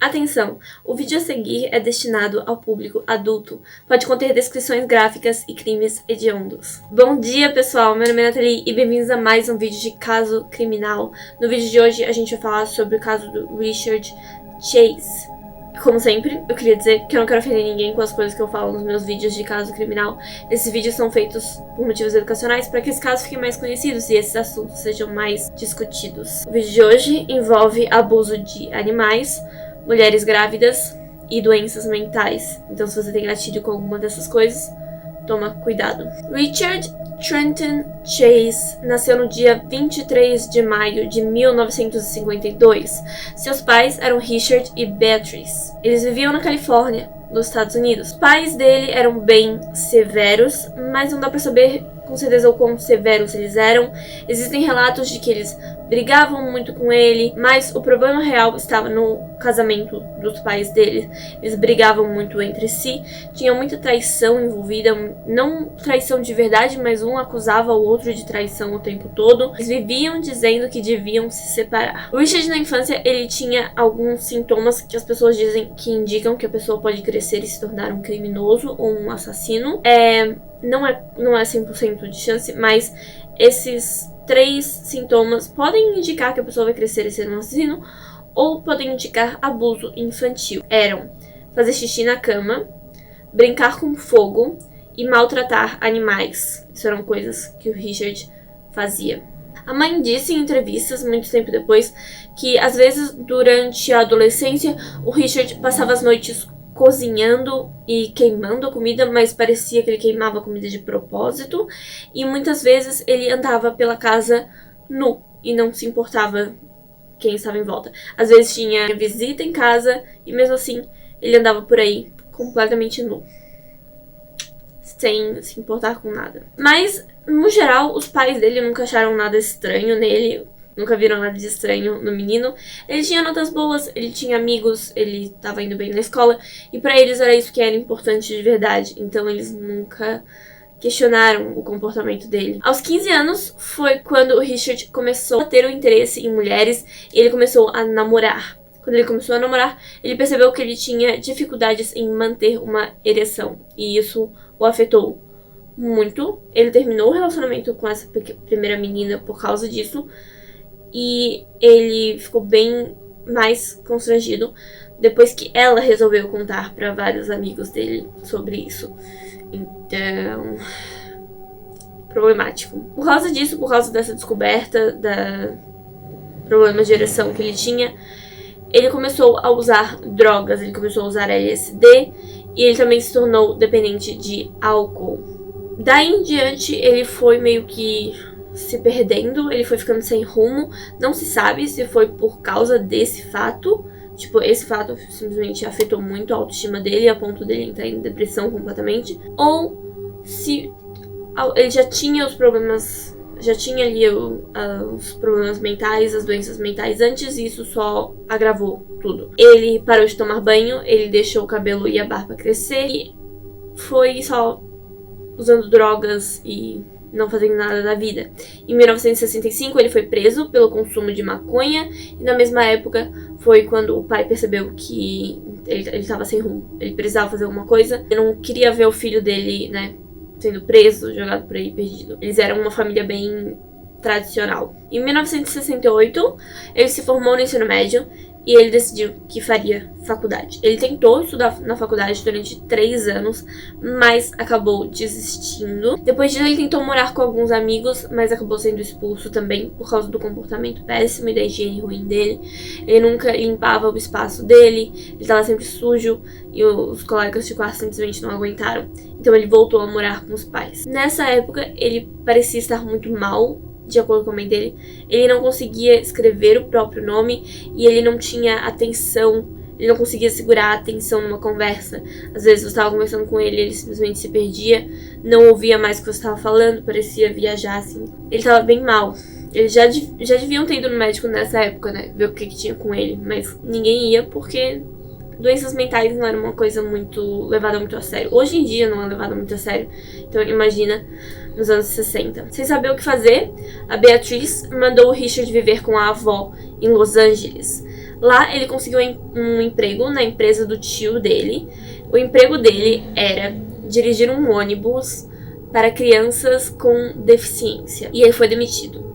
Atenção! O vídeo a seguir é destinado ao público adulto. Pode conter descrições gráficas e crimes hediondos. Bom dia, pessoal! Meu nome é Nathalie e bem-vindos a mais um vídeo de caso criminal. No vídeo de hoje a gente vai falar sobre o caso do Richard Chase. Como sempre, eu queria dizer que eu não quero ofender ninguém com as coisas que eu falo nos meus vídeos de caso criminal. Esses vídeos são feitos por motivos educacionais para que esses casos fiquem mais conhecidos e esses assuntos sejam mais discutidos. O vídeo de hoje envolve abuso de animais, mulheres grávidas e doenças mentais. Então, se você tem gatilho com alguma dessas coisas, toma cuidado. Richard Trenton Chase nasceu no dia 23 de maio de 1952. Seus pais eram Richard e Beatrice. Eles viviam na Califórnia, nos Estados Unidos. Os pais dele eram bem severos, mas não dá pra saber com certeza o quão severos eles eram. Existem relatos de que eles brigavam muito com ele, mas o problema real estava no casamento dos pais dele. Eles brigavam muito entre si, tinha muita traição envolvida, não traição de verdade, mas um acusava o outro de traição o tempo todo. Eles viviam dizendo que deviam se separar. O Richard, na infância, ele tinha alguns sintomas que as pessoas dizem que indicam que a pessoa pode crescer e se tornar um criminoso ou um assassino. Não é 100% de chance, mas esses 3 sintomas podem indicar que a pessoa vai crescer e ser um assassino, ou podem indicar abuso infantil. Eram fazer xixi na cama, brincar com fogo e maltratar animais. Isso eram coisas que o Richard fazia. A mãe disse em entrevistas, muito tempo depois, que às vezes durante a adolescência o Richard passava as noites cozinhando e queimando a comida, mas parecia que ele queimava a comida de propósito. E muitas vezes ele andava pela casa nu e não se importava quem estava em volta. Às vezes tinha visita em casa e mesmo assim ele andava por aí completamente nu, sem se importar com nada. Mas, no geral, os pais dele nunca acharam nada estranho nele. Nunca viram nada de estranho no menino. Ele tinha notas boas, ele tinha amigos, ele estava indo bem na escola. E pra eles era isso que era importante de verdade. Então eles nunca questionaram o comportamento dele. Aos 15 anos foi quando o Richard começou a ter um interesse em mulheres. E ele começou a namorar. Quando ele começou a namorar, ele percebeu que ele tinha dificuldades em manter uma ereção. E isso o afetou muito. Ele terminou o relacionamento com essa primeira menina por causa disso. E ele ficou bem mais constrangido depois que ela resolveu contar para vários amigos dele sobre isso. Então, problemático. Por causa disso, por causa dessa descoberta da problemas de ereção que ele tinha, ele começou a usar drogas, ele começou a usar LSD e ele também se tornou dependente de álcool. Daí em diante, ele foi meio que se perdendo, ele foi ficando sem rumo. Não se sabe se foi por causa desse fato. Tipo, esse fato simplesmente afetou muito a autoestima dele, a ponto dele entrar em depressão completamente. Ou se ele já tinha os problemas, já tinha ali os problemas mentais, as doenças mentais antes, e isso só agravou tudo. Ele parou de tomar banho, ele deixou o cabelo e a barba crescer, e foi só usando drogas e não fazendo nada da vida. Em 1965, ele foi preso pelo consumo de maconha, e na mesma época foi quando o pai percebeu que ele estava sem rumo, ele precisava fazer alguma coisa. Ele não queria ver o filho dele, né, sendo preso, jogado por aí, perdido. Eles eram uma família bem tradicional. Em 1968, ele se formou no ensino médio e ele decidiu que faria faculdade. Ele tentou estudar na faculdade durante 3 anos, mas acabou desistindo. Depois disso, ele tentou morar com alguns amigos, mas acabou sendo expulso também por causa do comportamento péssimo e da higiene ruim dele. Ele nunca limpava o espaço dele, ele estava sempre sujo e os colegas de quarto simplesmente não aguentaram. Então ele voltou a morar com os pais. Nessa época, ele parecia estar muito mal. De acordo com a mãe dele, ele não conseguia escrever o próprio nome e ele não tinha atenção, ele não conseguia segurar a atenção numa conversa. Às vezes você estava conversando com ele, ele simplesmente se perdia, não ouvia mais o que você estava falando, parecia viajar assim. Ele estava bem mal. Eles já deviam ter ido no médico nessa época, né, ver o que tinha com ele, mas ninguém ia porque doenças mentais não era uma coisa levada muito a sério. Hoje em dia não é levada muito a sério, então imagina nos anos 60. Sem saber o que fazer, a Beatriz mandou o Richard viver com a avó em Los Angeles. Lá ele conseguiu um emprego na empresa do tio dele. O emprego dele era dirigir um ônibus para crianças com deficiência. E ele foi demitido.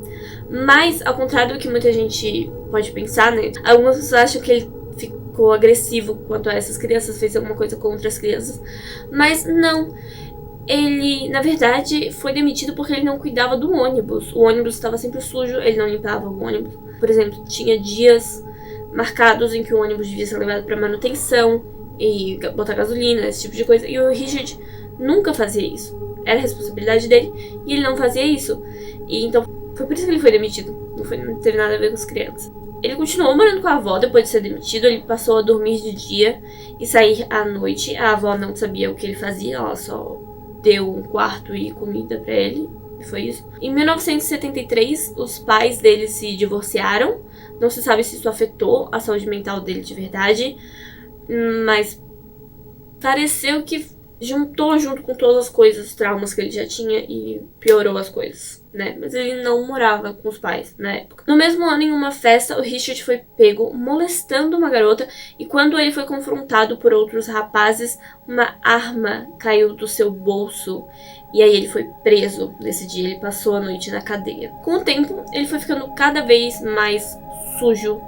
Mas, ao contrário do que muita gente pode pensar, né? Algumas pessoas acham que ele ficou agressivo quanto a essas crianças, fez alguma coisa contra as crianças. Mas não. Ele, na verdade, foi demitido porque ele não cuidava do ônibus. O ônibus estava sempre sujo, ele não limpava o ônibus. Por exemplo, tinha dias marcados em que o ônibus devia ser levado para manutenção e botar gasolina, esse tipo de coisa. E o Richard nunca fazia isso. Era a responsabilidade dele e ele não fazia isso. E então foi por isso que ele foi demitido. Não teve nada a ver com as crianças. Ele continuou morando com a avó depois de ser demitido. Ele passou a dormir de dia e sair à noite. A avó não sabia o que ele fazia, ela só deu um quarto e comida pra ele. E foi isso. Em 1973, os pais dele se divorciaram. Não se sabe se isso afetou a saúde mental dele de verdade, mas pareceu que juntou junto com todas as coisas, os traumas que ele já tinha e piorou as coisas, né? Mas ele não morava com os pais na época. No mesmo ano, em uma festa, o Richard foi pego molestando uma garota e quando ele foi confrontado por outros rapazes, uma arma caiu do seu bolso e aí ele foi preso nesse dia. Ele passou a noite na cadeia. Com o tempo, ele foi ficando cada vez mais sujo,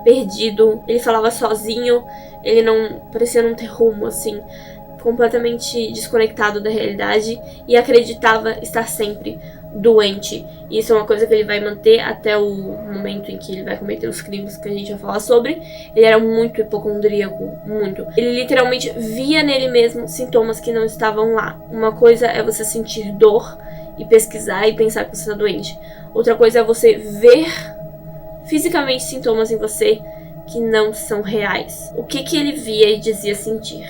perdido. Ele falava sozinho, ele não parecia não ter rumo, assim, completamente desconectado da realidade e acreditava estar sempre doente. E isso é uma coisa que ele vai manter até o momento em que ele vai cometer os crimes que a gente vai falar sobre. Ele era muito hipocondríaco, muito. Ele literalmente via nele mesmo sintomas que não estavam lá. Uma coisa é você sentir dor e pesquisar e pensar que você está doente. Outra coisa é você ver fisicamente sintomas em você que não são reais. O que ele via e dizia sentir?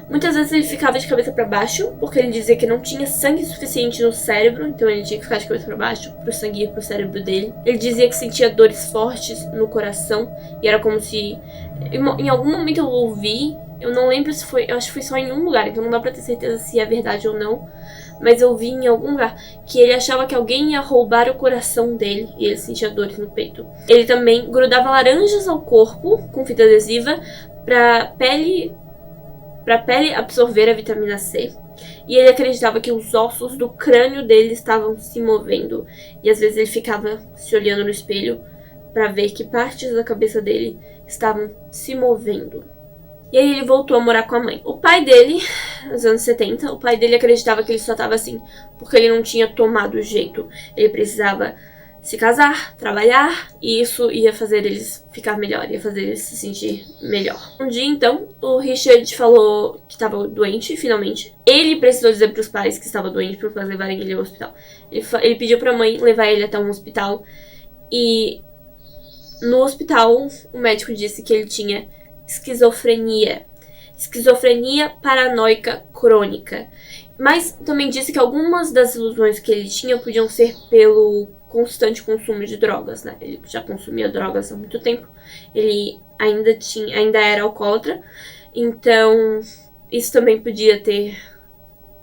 Muitas vezes ele ficava de cabeça para baixo, porque ele dizia que não tinha sangue suficiente no cérebro, então ele tinha que ficar de cabeça para baixo pro sangue ir pro cérebro dele. Ele dizia que sentia dores fortes no coração, e era como se... Em algum momento eu ouvi, eu não lembro se foi... Eu acho que foi só em um lugar, então não dá pra ter certeza se é verdade ou não, mas eu vi em algum lugar que ele achava que alguém ia roubar o coração dele e ele sentia dores no peito. Ele também grudava laranjas ao corpo com fita adesiva pra pele absorver a vitamina C. E ele acreditava que os ossos do crânio dele estavam se movendo. E às vezes ele ficava se olhando no espelho pra ver que partes da cabeça dele estavam se movendo. E aí ele voltou a morar com a mãe. O pai dele, nos anos 70, o pai dele acreditava que ele só estava assim porque ele não tinha tomado jeito. Ele precisava se casar, trabalhar, e isso ia fazer eles ficar melhor, ia fazer eles se sentir melhor. Um dia, então, o Richard falou que estava doente, finalmente. Ele precisou dizer para os pais que estava doente para os pais levarem ele ao hospital. Ele pediu para a mãe levar ele até um hospital, e no hospital o médico disse que ele tinha esquizofrenia paranoica crônica. Mas também disse que algumas das ilusões que ele tinha podiam ser pelo constante consumo de drogas, né? Ele já consumia drogas há muito tempo. Ele ainda era alcoólatra. Então, isso também podia ter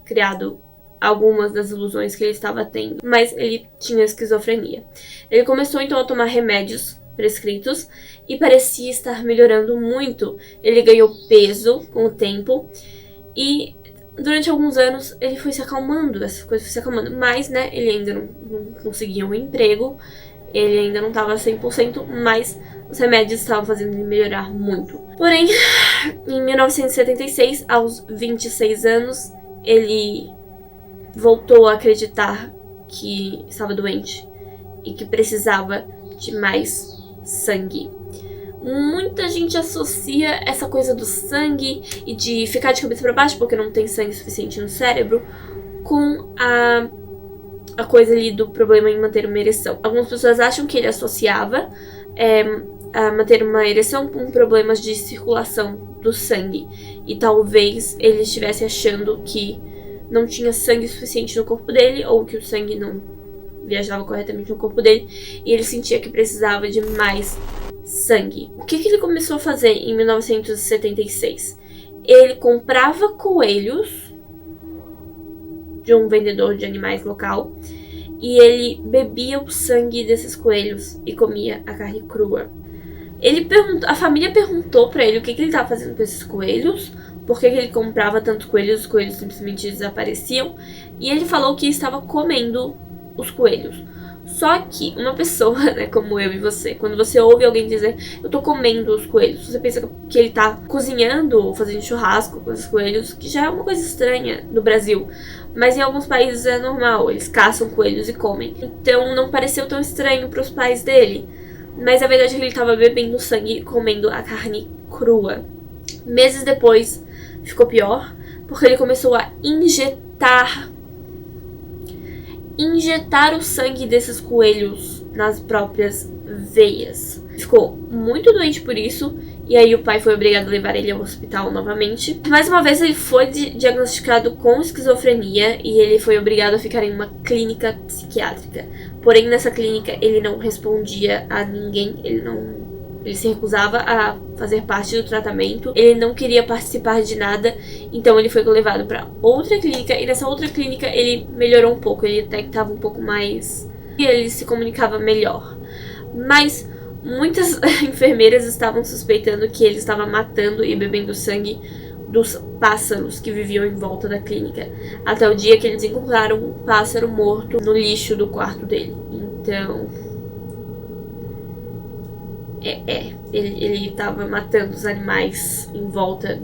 criado algumas das ilusões que ele estava tendo. Mas ele tinha esquizofrenia. Ele começou então a tomar remédios prescritos e parecia estar melhorando muito. Ele ganhou peso com o tempo e durante alguns anos ele foi se acalmando, essas coisas foi se acalmando, mas né, ele ainda não conseguia um emprego, ele ainda não estava 100%, mas os remédios estavam fazendo ele melhorar muito. Porém, em 1976, aos 26 anos, ele voltou a acreditar que estava doente e que precisava de mais sangue. Muita gente associa essa coisa do sangue e de ficar de cabeça para baixo porque não tem sangue suficiente no cérebro com a coisa ali do problema em manter uma ereção. Algumas pessoas acham que ele associava a manter uma ereção com problemas de circulação do sangue. E talvez ele estivesse achando que não tinha sangue suficiente no corpo dele ou que o sangue não viajava corretamente no corpo dele e ele sentia que precisava de mais sangue. O que ele começou a fazer em 1976? Ele comprava coelhos de um vendedor de animais local. E ele bebia o sangue desses coelhos e comia a carne crua. A família perguntou pra ele o que ele estava fazendo com esses coelhos, por que ele comprava tantos coelhos, os coelhos simplesmente desapareciam. E ele falou que estava comendo os coelhos. Só que uma pessoa, né, como eu e você, quando você ouve alguém dizer eu tô comendo os coelhos, você pensa que ele tá cozinhando ou fazendo churrasco com os coelhos, que já é uma coisa estranha no Brasil. Mas em alguns países é normal, eles caçam coelhos e comem. Então não pareceu tão estranho pros pais dele. Mas a verdade é que ele estava bebendo sangue e comendo a carne crua. Meses depois, ficou pior, porque ele começou a injetar o sangue desses coelhos nas próprias veias. Ficou muito doente por isso, e aí o pai foi obrigado a levar ele ao hospital novamente. Mais uma vez ele foi diagnosticado com esquizofrenia e ele foi obrigado a ficar em uma clínica psiquiátrica. Porém, nessa clínica ele não respondia a ninguém, ele se recusava a fazer parte do tratamento, ele não queria participar de nada, então ele foi levado para outra clínica, e nessa outra clínica ele melhorou um pouco, ele até estava um pouco mais... e ele se comunicava melhor. Mas muitas enfermeiras estavam suspeitando que ele estava matando e bebendo sangue dos pássaros que viviam em volta da clínica, até o dia que eles encontraram um pássaro morto no lixo do quarto dele. Então... ele estava matando os animais em volta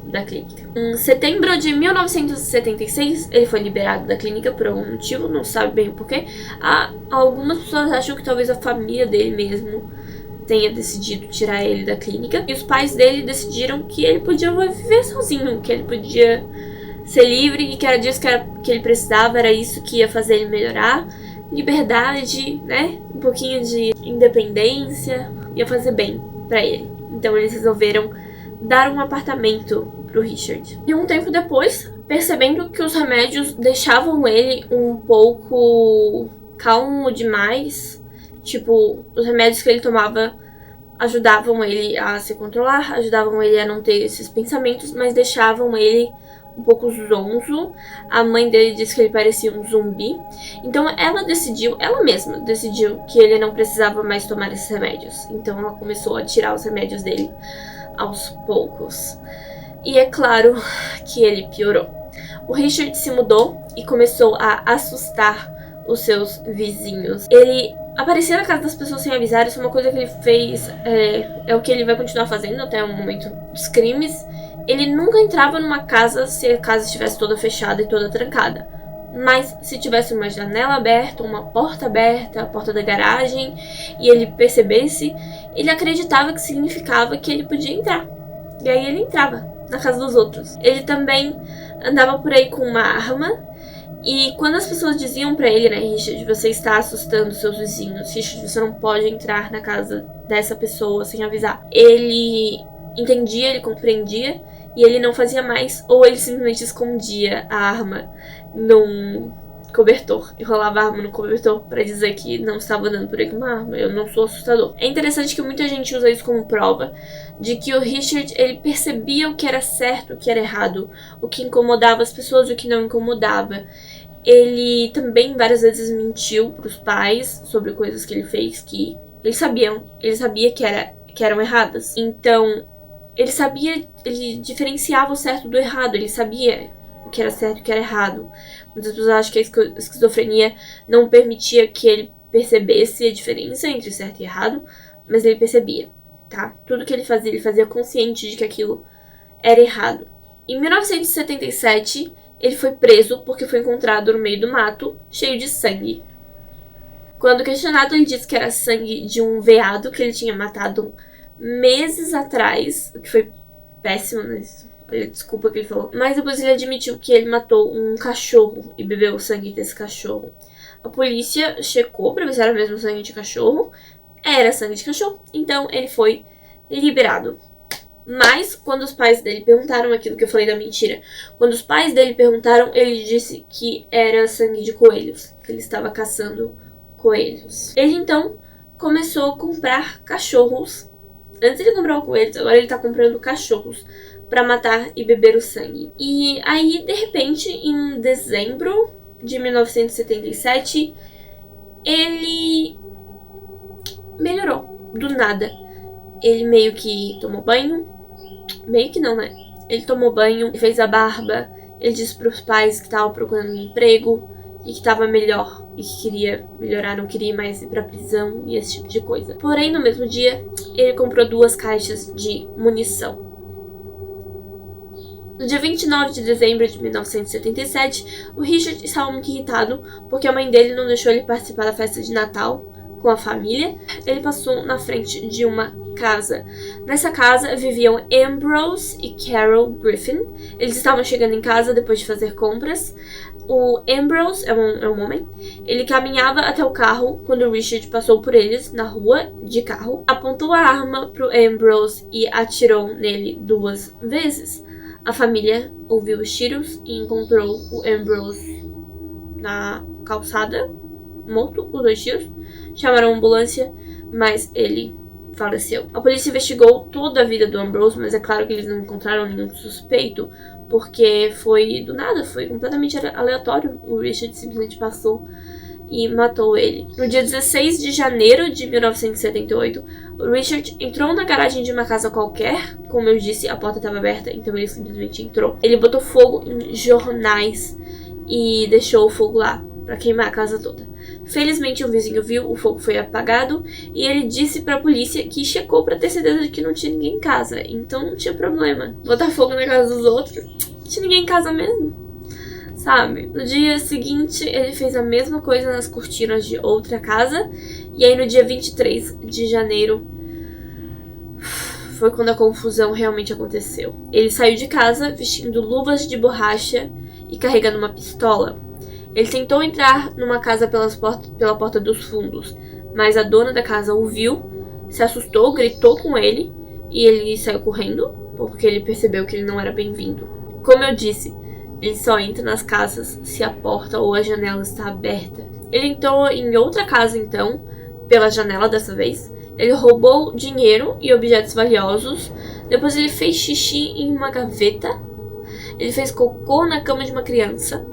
da clínica. Em setembro de 1976, ele foi liberado da clínica por algum motivo, não sabe bem o porquê. Algumas pessoas acham que talvez a família dele mesmo tenha decidido tirar ele da clínica. E os pais dele decidiram que ele podia viver sozinho, que ele podia ser livre e que era disso que ele precisava, era isso que ia fazer ele melhorar. Liberdade, né? Um pouquinho de independência, ia fazer bem pra ele. Então eles resolveram dar um apartamento pro Richard. E um tempo depois, percebendo que os remédios deixavam ele um pouco calmo demais, tipo, os remédios que ele tomava ajudavam ele a se controlar, ajudavam ele a não ter esses pensamentos, mas deixavam ele um pouco zonzo. A mãe dele disse que ele parecia um zumbi. Então ela mesma decidiu que ele não precisava mais tomar esses remédios. Então ela começou a tirar os remédios dele aos poucos. E é claro que ele piorou. O Richard se mudou e começou a assustar os seus vizinhos. Ele aparecia na casa das pessoas sem avisar. Isso é uma coisa que ele fez, é o que ele vai continuar fazendo até o momento dos crimes. Ele nunca entrava numa casa se a casa estivesse toda fechada e toda trancada. Mas se tivesse uma janela aberta, uma porta aberta, a porta da garagem, e ele percebesse, ele acreditava que significava que ele podia entrar. E aí ele entrava na casa dos outros. Ele também andava por aí com uma arma. E quando as pessoas diziam pra ele, né, Richard, você está assustando seus vizinhos, Richard, você não pode entrar na casa dessa pessoa sem avisar. Ele entendia, ele compreendia, e ele não fazia mais, ou ele simplesmente escondia a arma num cobertor, enrolava a arma no cobertor pra dizer que não estava andando por aí com uma arma. Eu não sou assustador. É interessante que muita gente usa isso como prova de que o Richard, ele percebia o que era certo, o que era errado, o que incomodava as pessoas, o que não incomodava. Ele também várias vezes mentiu pros pais sobre coisas que ele fez que ele sabia que eram erradas. Então ele diferenciava o certo do errado, ele sabia o que era certo e o que era errado. Muitas pessoas acham que a esquizofrenia não permitia que ele percebesse a diferença entre certo e errado, mas ele percebia, tá? Tudo que ele fazia consciente de que aquilo era errado. Em 1977, ele foi preso porque foi encontrado no meio do mato, cheio de sangue. Quando questionado, ele disse que era sangue de um veado que ele tinha matado meses atrás, o que foi péssimo, né? Desculpa que ele falou. Mas depois ele admitiu que ele matou um cachorro e bebeu o sangue desse cachorro. A polícia checou pra ver se era mesmo sangue de cachorro. Era sangue de cachorro, então ele foi liberado. Mas quando os pais dele perguntaram aquilo que eu falei da mentira, quando os pais dele perguntaram, ele disse que era sangue de coelhos, que ele estava caçando coelhos. Ele então começou a comprar cachorros. Antes ele comprava coelhos, agora ele tá comprando cachorros pra matar e beber o sangue. E aí, de repente, em dezembro de 1977, ele melhorou, do nada. Ele meio que tomou banho, meio que não, né? Ele tomou banho, fez a barba, ele disse pros pais que tava procurando um emprego e que tava melhor e que queria melhorar, não queria mais ir pra prisão e esse tipo de coisa. Porém, no mesmo dia, ele comprou 2 caixas de munição. No dia 29 de dezembro de 1977, o Richard estava muito irritado porque a mãe dele não deixou ele participar da festa de Natal com a família. Ele passou na frente de uma casa. Nessa casa viviam Ambrose e Carol Griffin. Eles estavam chegando em casa depois de fazer compras. O Ambrose é um homem. Ele caminhava até o carro quando o Richard passou por eles na rua de carro. Apontou a arma pro Ambrose e atirou nele 2 vezes. A família ouviu os tiros e encontrou o Ambrose na calçada, morto, os 2 tiros. Chamaram a ambulância, mas ele faleceu. A polícia investigou toda a vida do Ambrose, mas é claro que eles não encontraram nenhum suspeito, porque foi do nada, foi completamente aleatório. O Richard simplesmente passou e matou ele. No dia 16 de janeiro de 1978, o Richard entrou na garagem de uma casa qualquer. Como eu disse, a porta estava aberta, então ele simplesmente entrou. Ele botou fogo em jornais e deixou o fogo lá para queimar a casa toda. Felizmente, um vizinho viu, o fogo foi apagado e ele disse para a polícia que checou para ter certeza de que não tinha ninguém em casa. Então não tinha problema. Botar fogo na casa dos outros, não tinha ninguém em casa mesmo, sabe? No dia seguinte, ele fez a mesma coisa nas cortinas de outra casa. E aí, no dia 23 de janeiro, foi quando a confusão realmente aconteceu. Ele saiu de casa vestindo luvas de borracha e carregando uma pistola. Ele tentou entrar numa casa pela porta dos fundos, mas a dona da casa o viu, se assustou, gritou com ele e ele saiu correndo, porque ele percebeu que ele não era bem-vindo. Como eu disse, ele só entra nas casas se a porta ou a janela está aberta. Ele entrou em outra casa então, pela janela dessa vez. Ele roubou dinheiro e objetos valiosos. Depois ele fez xixi em uma gaveta. Ele fez cocô na cama de uma criança.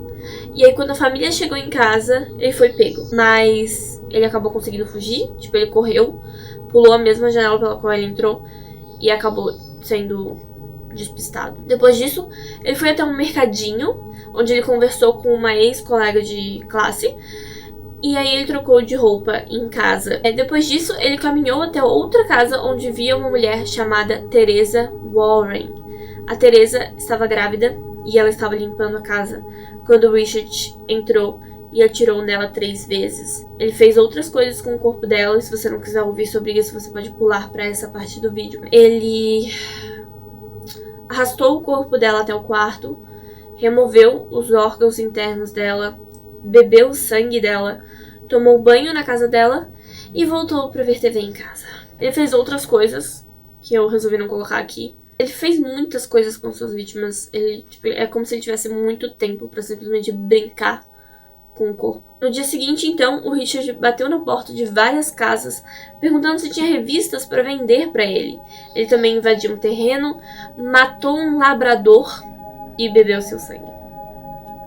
E aí, quando a família chegou em casa, ele foi pego. Mas ele acabou conseguindo fugir. Tipo, ele correu, pulou a mesma janela pela qual ele entrou e acabou sendo despistado. Depois disso, ele foi até um mercadinho, onde ele conversou com uma ex-colega de classe. E aí ele trocou de roupa em casa. Depois disso, ele caminhou até outra casa onde via uma mulher chamada Teresa Warren. A Teresa estava grávida e ela estava limpando a casa quando Richard entrou e atirou nela 3 vezes. Ele fez outras coisas com o corpo dela, e se você não quiser ouvir sobre isso, você pode pular para essa parte do vídeo. Ele arrastou o corpo dela até o quarto, removeu os órgãos internos dela, bebeu o sangue dela, tomou banho na casa dela e voltou para ver TV em casa. Ele fez outras coisas que eu resolvi não colocar aqui. Ele fez muitas coisas com suas vítimas. É como se ele tivesse muito tempo para simplesmente brincar com o corpo. No dia seguinte, então, o Richard bateu na porta de várias casas, perguntando se tinha revistas para vender para ele. Ele também invadiu um terreno, matou um labrador e bebeu seu sangue.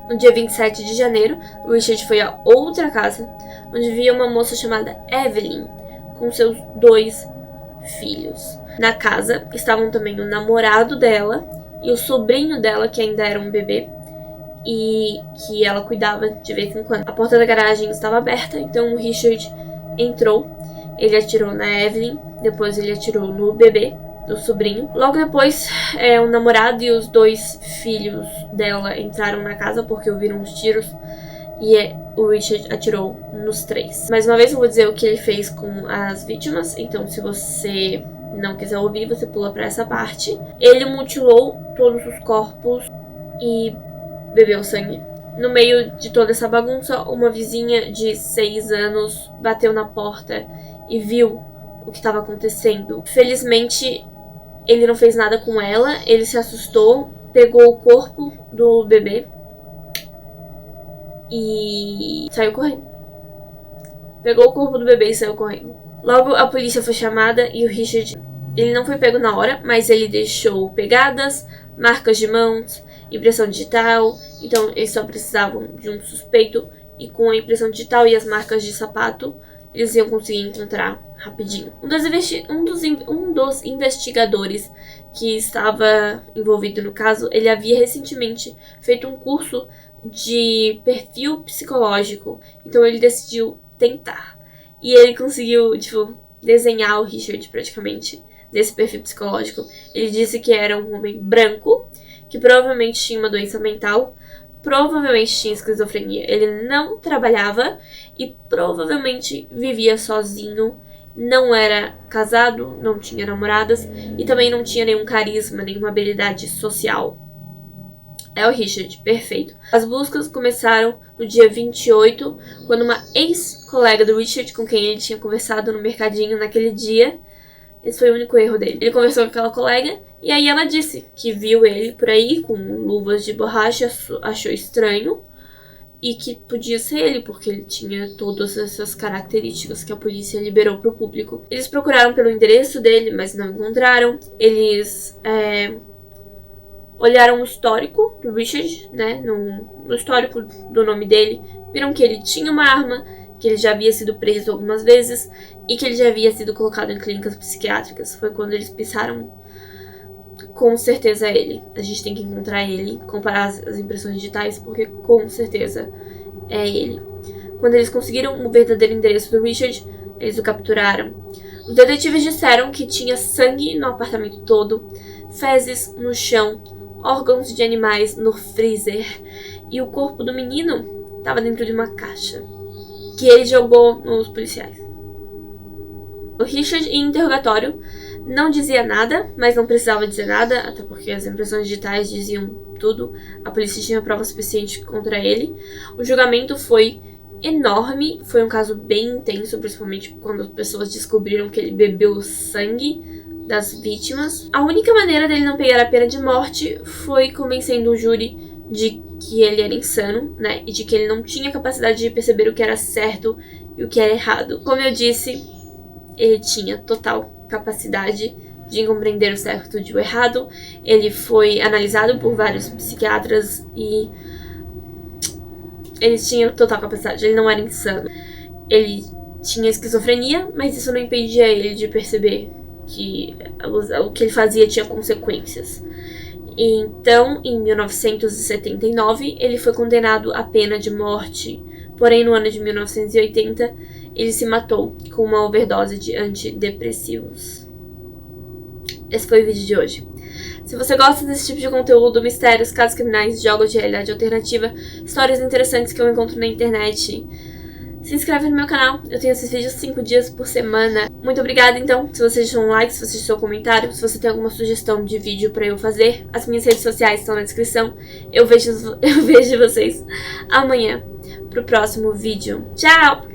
No dia 27 de janeiro, o Richard foi a outra casa, onde via uma moça chamada Evelyn, com seus 2 filhos. Na casa estavam também o namorado dela e o sobrinho dela, que ainda era um bebê, e que ela cuidava de vez em quando. A porta da garagem estava aberta, então o Richard entrou. Ele atirou na Evelyn, depois ele atirou no bebê, do sobrinho. Logo depois, o namorado e os 2 filhos dela entraram na casa porque ouviram os tiros e o Richard atirou nos 3. Mais uma vez eu vou dizer o que ele fez com as vítimas, então se você não quiser ouvir, você pula pra essa parte. Ele mutilou todos os corpos e bebeu sangue. No meio de toda essa bagunça, uma vizinha de 6 anos bateu na porta e viu o que estava acontecendo. Felizmente, ele não fez nada com ela, ele se assustou, pegou o corpo do bebê e saiu correndo. Pegou o corpo do bebê e saiu correndo. Logo, a polícia foi chamada e o Richard Ele não foi pego na hora, mas ele deixou pegadas, marcas de mãos, impressão digital. Então eles só precisavam de um suspeito e com a impressão digital e as marcas de sapato eles iam conseguir encontrar rapidinho. Um dos investigadores que estava envolvido no caso, ele havia recentemente feito um curso de perfil psicológico. Então ele decidiu tentar. E ele conseguiu, desenhar o Richard praticamente desse perfil psicológico. Ele disse que era um homem branco, que provavelmente tinha uma doença mental, provavelmente tinha esquizofrenia. Ele não trabalhava e provavelmente vivia sozinho, não era casado, não tinha namoradas e também não tinha nenhum carisma, nenhuma habilidade social. É o Richard, perfeito. As buscas começaram no dia 28, quando uma ex-colega do Richard, com quem ele tinha conversado no mercadinho naquele dia, esse foi o único erro dele. Ele conversou com aquela colega e aí ela disse que viu ele por aí com luvas de borracha, achou estranho e que podia ser ele, porque ele tinha todas essas características que a polícia liberou para o público. Eles procuraram pelo endereço dele, mas não encontraram. Eles olharam o histórico do Richard, né, no histórico do nome dele, viram que ele tinha uma arma, que ele já havia sido preso algumas vezes e que ele já havia sido colocado em clínicas psiquiátricas. Foi quando eles pensaram, com certeza é ele. A gente tem que encontrar ele, comparar as impressões digitais, porque com certeza é ele. Quando eles conseguiram o verdadeiro endereço do Richard, eles o capturaram. Os detetives disseram que tinha sangue no apartamento todo, fezes no chão, órgãos de animais no freezer e o corpo do menino estava dentro de uma caixa que ele jogou nos policiais. O Richard, em interrogatório, não dizia nada, mas não precisava dizer nada, até porque as impressões digitais diziam tudo. A polícia tinha prova suficiente contra ele. O julgamento foi enorme, foi um caso bem intenso, principalmente quando as pessoas descobriram que ele bebeu sangue das vítimas. A única maneira dele não pegar a pena de morte foi convencendo o júri de que ele era insano, né, e de que ele não tinha capacidade de perceber o que era certo e o que era errado. Como eu disse, ele tinha total capacidade de compreender o certo e o errado. Ele foi analisado por vários psiquiatras e ele tinha total capacidade, ele não era insano. Ele tinha esquizofrenia, mas isso não impedia ele de perceber que o que ele fazia tinha consequências. Então, em 1979, ele foi condenado à pena de morte. Porém, no ano de 1980, ele se matou com uma overdose de antidepressivos. Esse foi o vídeo de hoje. Se você gosta desse tipo de conteúdo, mistérios, casos criminais, jogos de realidade alternativa, histórias interessantes que eu encontro na internet, se inscreve no meu canal. Eu tenho esses vídeos 5 dias por semana. Muito obrigada, então, se você deixou um like, se você deixou um comentário, se você tem alguma sugestão de vídeo pra eu fazer. As minhas redes sociais estão na descrição. Eu vejo vocês amanhã pro próximo vídeo. Tchau!